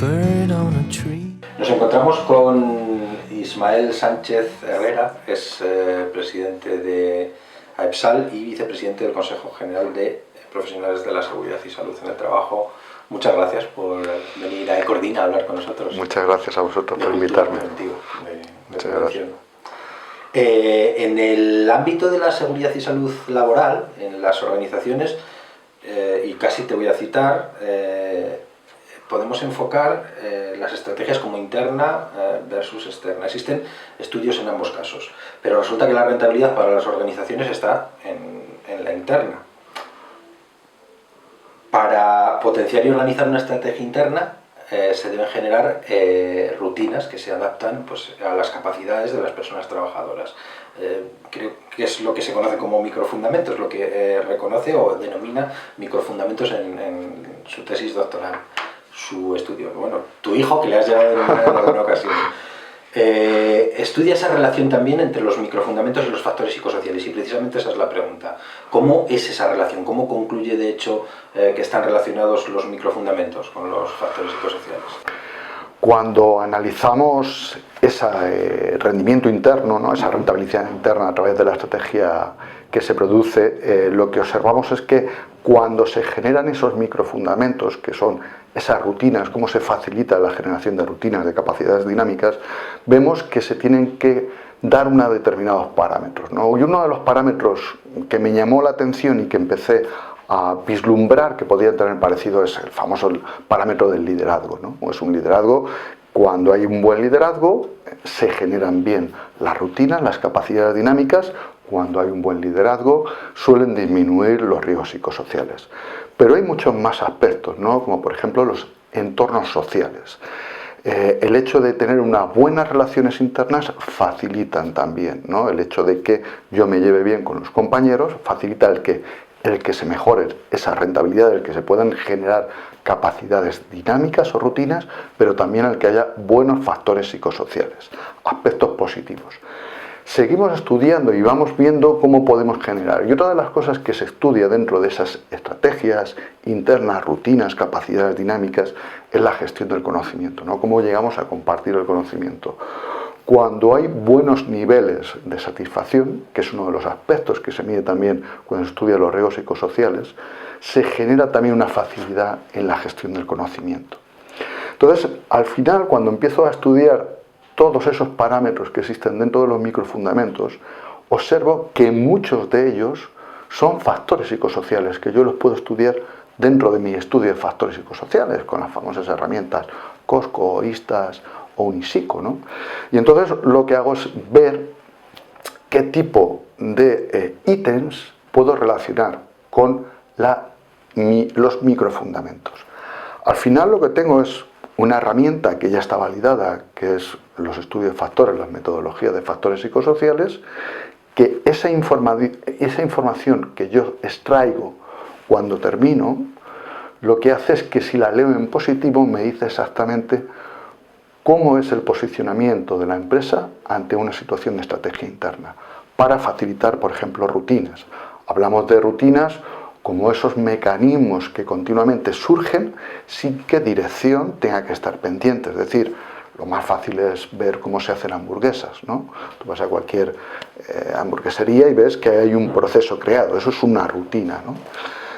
bird on a tree. Nos encontramos con Ismael Sánchez Herrera, es presidente de AEPSAL y vicepresidente del Consejo General de Profesionales de la Seguridad y Salud en el Trabajo. Muchas gracias por venir a Ecordin a hablar con nosotros. Muchas gracias a vosotros por invitarme. Muchas gracias. En el ámbito de la seguridad y salud laboral, en las organizaciones, y casi te voy a citar, podemos enfocar las estrategias como interna versus externa. Existen estudios en ambos casos, pero resulta que la rentabilidad para las organizaciones está en la interna. Para potenciar y organizar una estrategia interna se deben generar rutinas que se adaptan pues, a las capacidades de las personas trabajadoras. Creo que es lo que se conoce como microfundamentos, lo que reconoce o denomina microfundamentos en su tesis doctoral, su estudio. Bueno, tu hijo, que le has llegado a denominar en alguna ocasión, estudia esa relación también entre los microfundamentos y los factores psicosociales, y precisamente esa es la pregunta. ¿Cómo es esa relación? ¿Cómo concluye, de hecho, que están relacionados los microfundamentos con los factores psicosociales? Cuando analizamos ese rendimiento interno, ¿no? Esa rentabilidad interna a través de la estrategia que se produce, lo que observamos es que cuando se generan esos microfundamentos, que son esas rutinas, cómo se facilita la generación de rutinas, de capacidades dinámicas, vemos que se tienen que dar unos determinados parámetros, ¿no? Y uno de los parámetros que me llamó la atención y que empecé a vislumbrar que podía tener parecido es el famoso parámetro del liderazgo, ¿no? Es un liderazgo, cuando hay un buen liderazgo se generan bien las rutinas, las capacidades dinámicas. Cuando hay un buen liderazgo suelen disminuir los riesgos psicosociales. Pero hay muchos más aspectos, ¿no? Como por ejemplo los entornos sociales. El hecho de tener unas buenas relaciones internas facilitan también, ¿no? El hecho de que yo me lleve bien con los compañeros facilita el que se mejore esa rentabilidad, el que se puedan generar capacidades dinámicas o rutinas, pero también el que haya buenos factores psicosociales, aspectos positivos. Seguimos estudiando y vamos viendo cómo podemos generar. Y otra de las cosas que se estudia dentro de esas estrategias internas, rutinas, capacidades dinámicas, es la gestión del conocimiento, ¿no? Cómo llegamos a compartir el conocimiento. Cuando hay buenos niveles de satisfacción, que es uno de los aspectos que se mide también cuando se estudia los riesgos psicosociales, se genera también una facilidad en la gestión del conocimiento. Entonces, al final, cuando empiezo a estudiar todos esos parámetros que existen dentro de los microfundamentos, observo que muchos de ellos son factores psicosociales, que yo los puedo estudiar dentro de mi estudio de factores psicosociales, con las famosas herramientas COSCO, ISTAS o Unipsico, ¿no? Y entonces lo que hago es ver qué tipo de ítems puedo relacionar con los microfundamentos. Al final lo que tengo es una herramienta que ya está validada, que es los estudios de factores, las metodologías de factores psicosociales, que esa información que yo extraigo cuando termino, lo que hace es que si la leo en positivo me dice exactamente cómo es el posicionamiento de la empresa ante una situación de estrategia interna, para facilitar, por ejemplo, rutinas. Hablamos de rutinas como esos mecanismos que continuamente surgen sin que dirección tenga que estar pendiente. Es decir, lo más fácil es ver cómo se hacen hamburguesas, ¿no? Tú vas a cualquier hamburguesería y ves que hay un proceso creado, eso es una rutina, ¿no?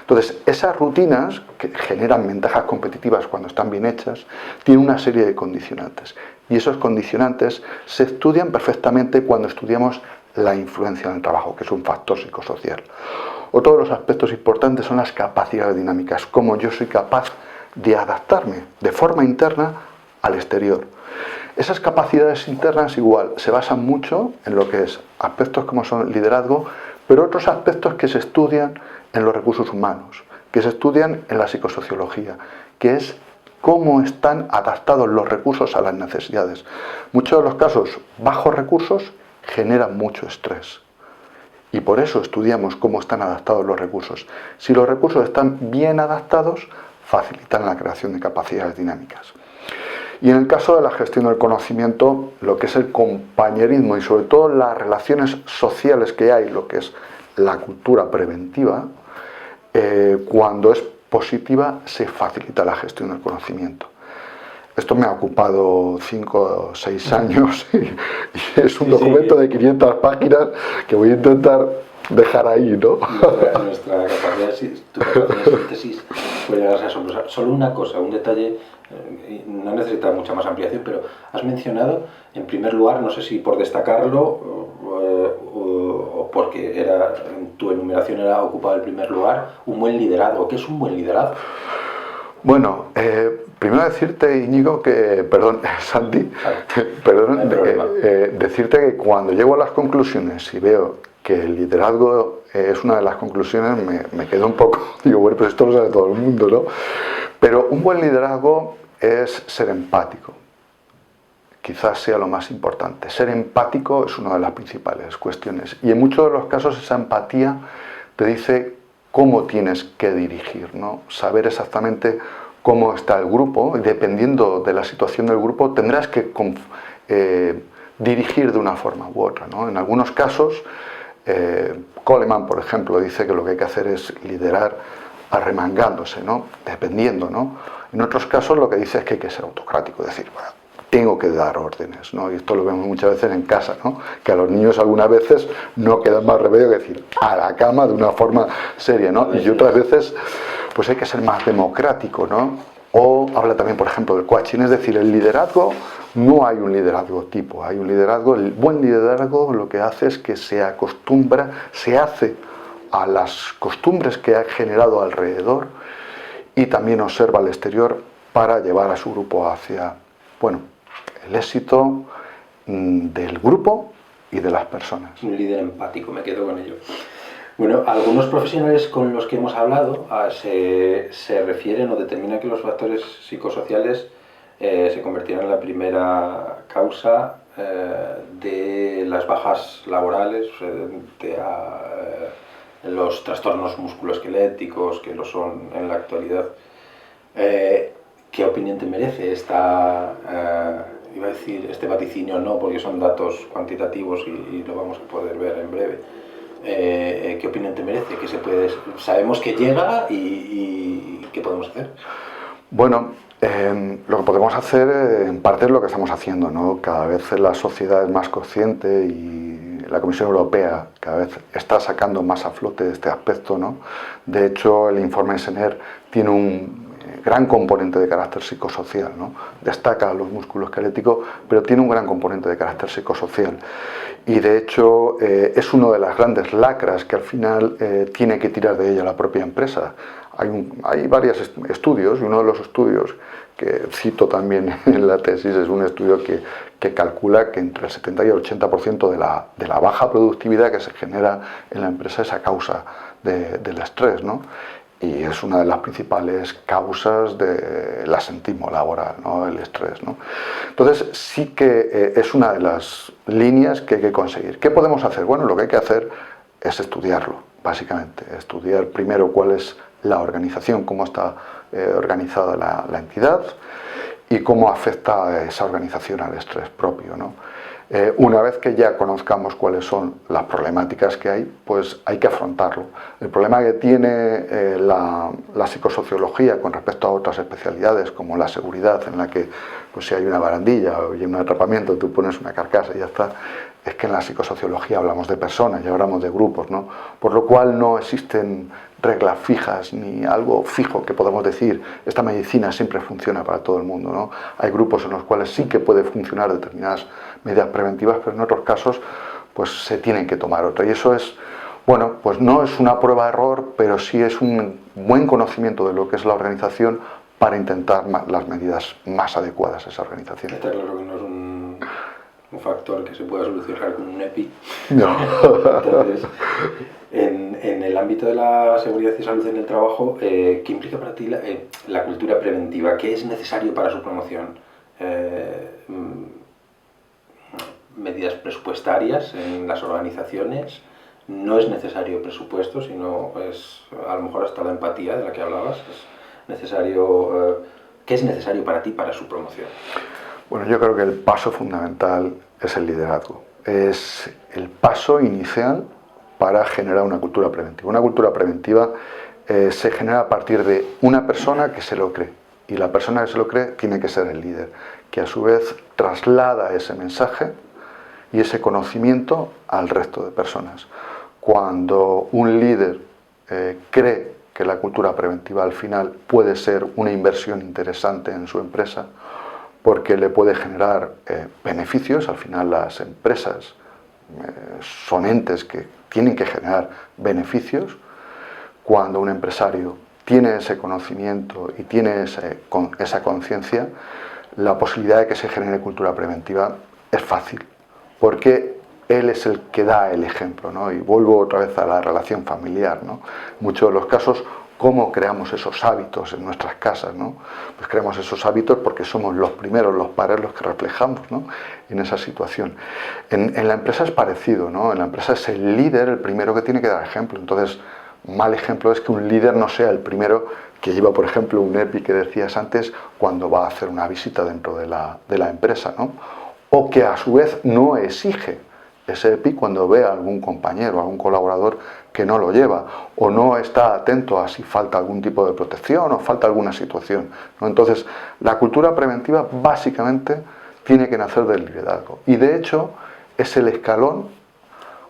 Entonces, esas rutinas, que generan ventajas competitivas cuando están bien hechas, tienen una serie de condicionantes. Y esos condicionantes se estudian perfectamente cuando estudiamos la influencia en el trabajo, que es un factor psicosocial. Otro de los aspectos importantes son las capacidades dinámicas, cómo yo soy capaz de adaptarme de forma interna al exterior. Esas capacidades internas igual se basan mucho en lo que es aspectos como son el liderazgo, pero otros aspectos que se estudian en los recursos humanos, que se estudian en la psicosociología, que es cómo están adaptados los recursos a las necesidades. Muchos de los casos, bajos recursos generan mucho estrés. Y por eso estudiamos cómo están adaptados los recursos. Si los recursos están bien adaptados, facilitan la creación de capacidades dinámicas. Y en el caso de la gestión del conocimiento, lo que es el compañerismo y sobre todo las relaciones sociales que hay, lo que es la cultura preventiva, cuando es positiva se facilita la gestión del conocimiento. Esto me ha ocupado 5 o 6 años y es un Sí, documento de 500 páginas que voy a intentar dejar ahí, ¿no? Nuestra capacidad, tu capacidad de síntesis puede llegar a ser asombrosa. Solo una cosa, un detalle, no necesita mucha más ampliación, pero has mencionado, en primer lugar, no sé si por destacarlo o porque tu enumeración era ocupado el primer lugar, un buen liderazgo. ¿Qué es un buen liderazgo? Bueno, primero decirte, Íñigo, que, perdón, Santi, perdón, decirte que cuando llego a las conclusiones y veo que el liderazgo es una de las conclusiones, me quedo un poco, digo, bueno, pues esto lo sabe todo el mundo, ¿no? Pero un buen liderazgo es ser empático. Quizás sea lo más importante. Ser empático es una de las principales cuestiones. Y en muchos de los casos esa empatía te dice cómo tienes que dirigir, ¿no? Saber exactamente cómo está el grupo, y dependiendo de la situación del grupo tendrás que dirigir de una forma u otra, ¿no? En algunos casos, Coleman, por ejemplo, dice que lo que hay que hacer es liderar arremangándose, ¿no? Dependiendo, ¿no? En otros casos lo que dice es que hay que ser autocrático, es decir, bueno, tengo que dar órdenes, ¿no? Y esto lo vemos muchas veces en casa, ¿no? Que a los niños algunas veces no queda más remedio que decir a la cama de una forma seria, ¿no? Y otras veces pues hay que ser más democrático, ¿no? O habla también, por ejemplo, del coaching, es decir, el liderazgo, no hay un liderazgo tipo, hay un liderazgo, el buen liderazgo lo que hace es que se acostumbra, se hace a las costumbres que ha generado alrededor y también observa al exterior para llevar a su grupo hacia, bueno, el éxito del grupo y de las personas. Un líder empático, me quedo con ello. Bueno, algunos profesionales con los que hemos hablado se refieren o determinan que los factores psicosociales se convirtieron en la primera causa de las bajas laborales, de los trastornos musculoesqueléticos, que lo son en la actualidad. ¿Qué opinión te merece iba a decir este vaticinio? No, porque son datos cuantitativos y lo vamos a poder ver en breve. ¿Qué opinión te merece? Sabemos que llega y ¿qué podemos hacer? Bueno, lo que podemos hacer en parte es lo que estamos haciendo, ¿no? Cada vez la sociedad es más consciente y la Comisión Europea cada vez está sacando más a flote este aspecto, ¿no? De hecho, el informe SENER tiene un gran componente de carácter psicosocial, ¿no? Destaca los músculos esqueléticos, pero tiene un gran componente de carácter psicosocial. Y de hecho es una de las grandes lacras que al final tiene que tirar de ella la propia empresa. Hay varios estudios, y uno de los estudios que cito también en la tesis es un estudio que calcula que entre el 70 y el 80% de la baja productividad que se genera en la empresa es a causa del estrés, ¿no? Y es una de las principales causas del asentismo laboral, ¿no? El estrés, ¿no? Entonces sí que es una de las líneas que hay que conseguir. ¿Qué podemos hacer? Bueno, lo que hay que hacer es estudiarlo, básicamente. Estudiar primero cuál es la organización, cómo está organizada la entidad y cómo afecta esa organización al estrés propio, ¿no? Una vez que ya conozcamos cuáles son las problemáticas que hay, pues hay que afrontarlo. El problema que tiene la psicosociología con respecto a otras especialidades, como la seguridad, en la que pues, si hay una barandilla o hay un atrapamiento, tú pones una carcasa y ya está, es que en la psicosociología hablamos de personas y hablamos de grupos, ¿no? Por lo cual no existen reglas fijas ni algo fijo que podamos decir esta medicina siempre funciona para todo el mundo, ¿no? Hay grupos en los cuales sí que puede funcionar determinadas medidas preventivas, pero en otros casos pues se tienen que tomar otra. Y eso es, bueno, pues no es una prueba de error, pero sí es un buen conocimiento de lo que es la organización para intentar las medidas más adecuadas a esa organización. Está claro que no es un factor que se pueda solucionar con un EPI. No. Entonces, en el ámbito de la seguridad y salud en el trabajo, ¿qué implica para ti la cultura preventiva? ¿Qué es necesario para su promoción? Medidas presupuestarias en las organizaciones. No es necesario presupuesto, sino es a lo mejor hasta la empatía de la que hablabas. ¿Qué es necesario para ti para su promoción? Bueno, yo creo que el paso fundamental es el liderazgo. Es el paso inicial para generar una cultura preventiva. Una cultura preventiva se genera a partir de una persona que se lo cree y la persona que se lo cree tiene que ser el líder, que a su vez traslada ese mensaje y ese conocimiento al resto de personas. Cuando un líder cree que la cultura preventiva al final puede ser una inversión interesante en su empresa, porque le puede generar beneficios. Al final las empresas son entes que tienen que generar beneficios. Cuando un empresario tiene ese conocimiento y tiene esa conciencia, la posibilidad de que se genere cultura preventiva es fácil, porque él es el que da el ejemplo, ¿no? Y vuelvo otra vez a la relación familiar, ¿no? En muchos de los casos, ¿cómo creamos esos hábitos en nuestras casas, ¿no? Pues creamos esos hábitos porque somos los primeros, los padres, los que reflejamos, ¿no?, en esa situación. En la empresa es parecido, ¿no? En la empresa es el líder el primero que tiene que dar ejemplo. Entonces, mal ejemplo es que un líder no sea el primero que lleva, por ejemplo, un EPI que decías antes cuando va a hacer una visita dentro de la empresa, ¿no? O que a su vez no exige ese EPI cuando ve a algún compañero, a algún colaborador que no lo lleva, o no está atento a si falta algún tipo de protección o falta alguna situación, ¿no? Entonces, la cultura preventiva básicamente tiene que nacer del liderazgo, y de hecho es el escalón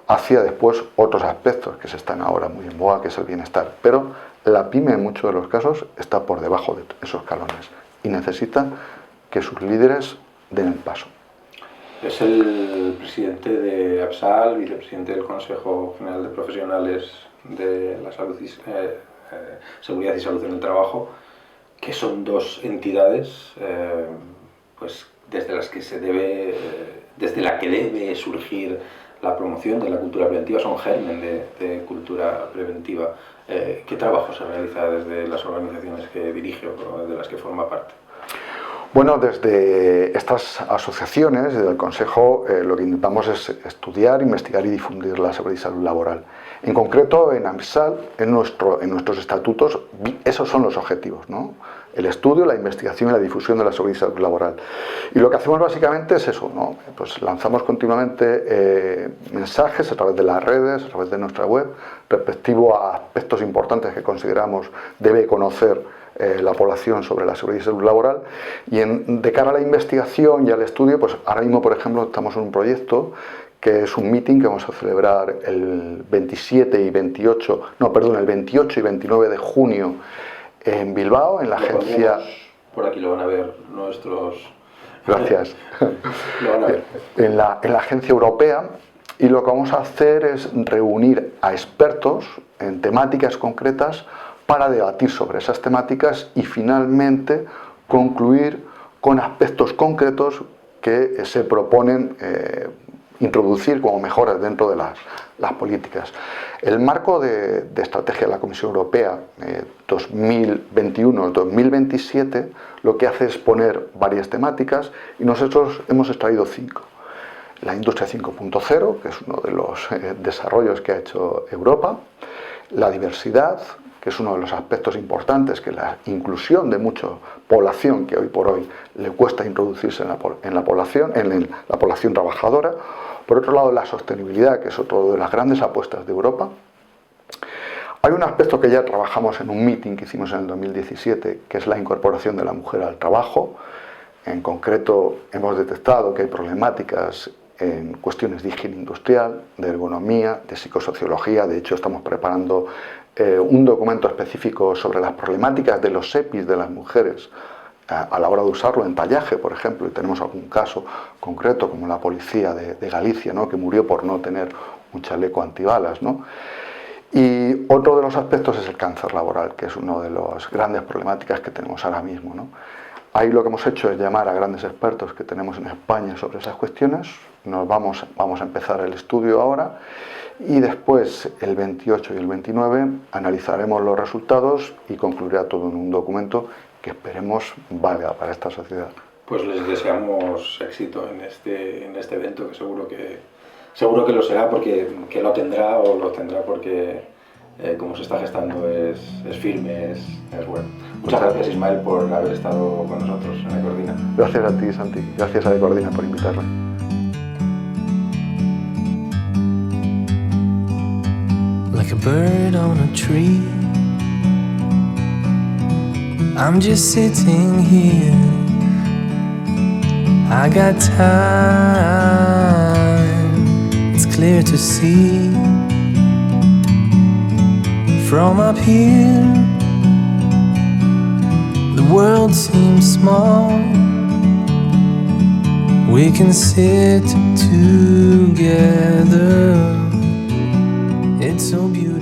hacia después otros aspectos que se están ahora muy en boga, que es el bienestar. Pero la pyme en muchos de los casos está por debajo de esos escalones y necesita que sus líderes den el paso. Es el presidente de APSAL, vicepresidente del Consejo General de Profesionales de la Seguridad y Salud en el Trabajo, que son dos entidades pues desde la que debe surgir la promoción de la cultura preventiva, son germen de cultura preventiva. ¿Qué trabajo se realiza desde las organizaciones que dirige o de las que forma parte? Bueno, desde estas asociaciones, desde el Consejo, lo que intentamos es estudiar, investigar y difundir la seguridad y salud laboral. En concreto, en APSAL, en nuestros estatutos, esos son los objetivos, ¿no? El estudio, la investigación y la difusión de la seguridad y salud laboral. Y lo que hacemos básicamente es eso, ¿no? Pues lanzamos continuamente mensajes a través de las redes, a través de nuestra web, respectivo a aspectos importantes que consideramos debe conocer la población sobre la seguridad y salud laboral. Y de cara a la investigación y al estudio, pues ahora mismo, por ejemplo, estamos en un proyecto que es un meeting que vamos a celebrar el 28 y 29 de junio en Bilbao, en la agencia... Por aquí lo van a ver nuestros... Gracias. Lo van a ver. En la agencia europea, y lo que vamos a hacer es reunir a expertos en temáticas concretas para debatir sobre esas temáticas y finalmente concluir con aspectos concretos que se proponen introducir como mejoras dentro de las políticas. El marco de estrategia de la Comisión Europea 2021-2027 lo que hace es poner varias temáticas y nosotros hemos extraído 5. La industria 5.0, que es uno de los desarrollos que ha hecho Europa, la diversidad, que es uno de los aspectos importantes, que la inclusión de mucha población que hoy por hoy le cuesta introducirse en la población trabajadora. Por otro lado, la sostenibilidad, que es otro de las grandes apuestas de Europa. Hay un aspecto que ya trabajamos en un meeting que hicimos en el 2017, que es la incorporación de la mujer al trabajo. En concreto, hemos detectado que hay problemáticas en cuestiones de higiene industrial, de ergonomía, de psicosociología. De hecho, estamos preparando un documento específico sobre las problemáticas de los EPIs de las mujeres a la hora de usarlo en tallaje, por ejemplo, y tenemos algún caso concreto como la policía de Galicia, ¿no?, que murió por no tener un chaleco antibalas, ¿no? Y otro de los aspectos es el cáncer laboral, que es una de las grandes problemáticas que tenemos ahora mismo, ¿no? Ahí lo que hemos hecho es llamar a grandes expertos que tenemos en España sobre esas cuestiones. Vamos a empezar el estudio ahora y después, el 28 y el 29, analizaremos los resultados y concluirá todo en un documento que esperemos valga para esta sociedad. Pues les deseamos éxito en este evento, que seguro que lo será, porque que lo tendrá porque como se está gestando es firme, es bueno. Muchas gracias, Ismael, por haber estado con nosotros en Ecordina. Gracias a ti, Santi. Gracias a Ecordina por invitarme. Like a bird on a tree, I'm just sitting here. I got time, it's clear to see. From up here, the world seems small. We can sit together. It's so beautiful.